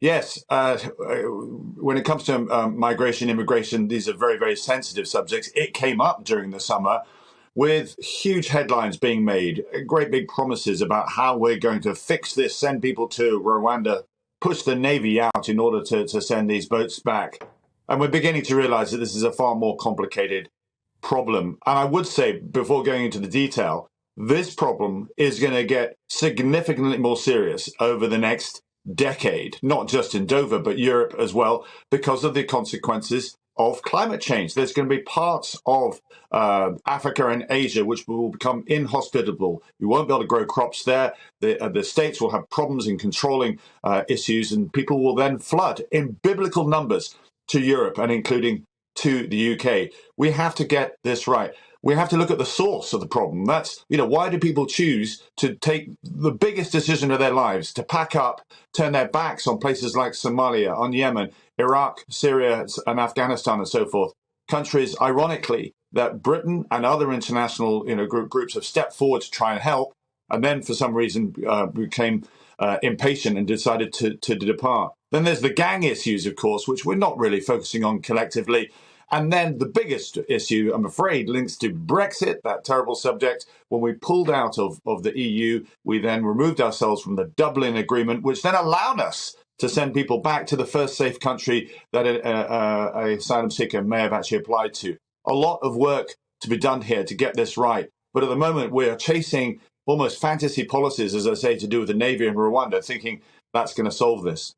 Yes, when it comes to migration, immigration, these are very, very sensitive subjects. It came up during the summer with huge headlines being made, great big promises about how we're going to fix this, send people to Rwanda, push the Navy out in order to send these boats back. And we're beginning to realize that this is a far more complicated problem. And I would say, before going into the detail, this problem is going to get significantly more serious over the next decade, not just in Dover, but Europe as well, because of the consequences of climate change. There's going to be parts of Africa and Asia which will become inhospitable. You won't be able to grow crops there. The states will have problems in controlling issues, and people will then flood in biblical numbers to Europe and including to the UK. We have to get this right. We have to look at the source of the problem. That's, why do people choose to take the biggest decision of their lives, to pack up, turn their backs on places like Somalia, on Yemen, Iraq, Syria, and Afghanistan, and so forth? Countries, ironically, that Britain and other international groups have stepped forward to try and help, and then for some reason became impatient and decided to depart. Then there's the gang issues, of course, which we're not really focusing on collectively. And then the biggest issue, I'm afraid, links to Brexit, that terrible subject. When we pulled out of the EU, we then removed ourselves from the Dublin Agreement, which then allowed us to send people back to the first safe country that a asylum seeker may have actually applied to. A lot of work to be done here to get this right. But at the moment, we're chasing almost fantasy policies, as I say, to do with the Navy in Rwanda, thinking that's going to solve this.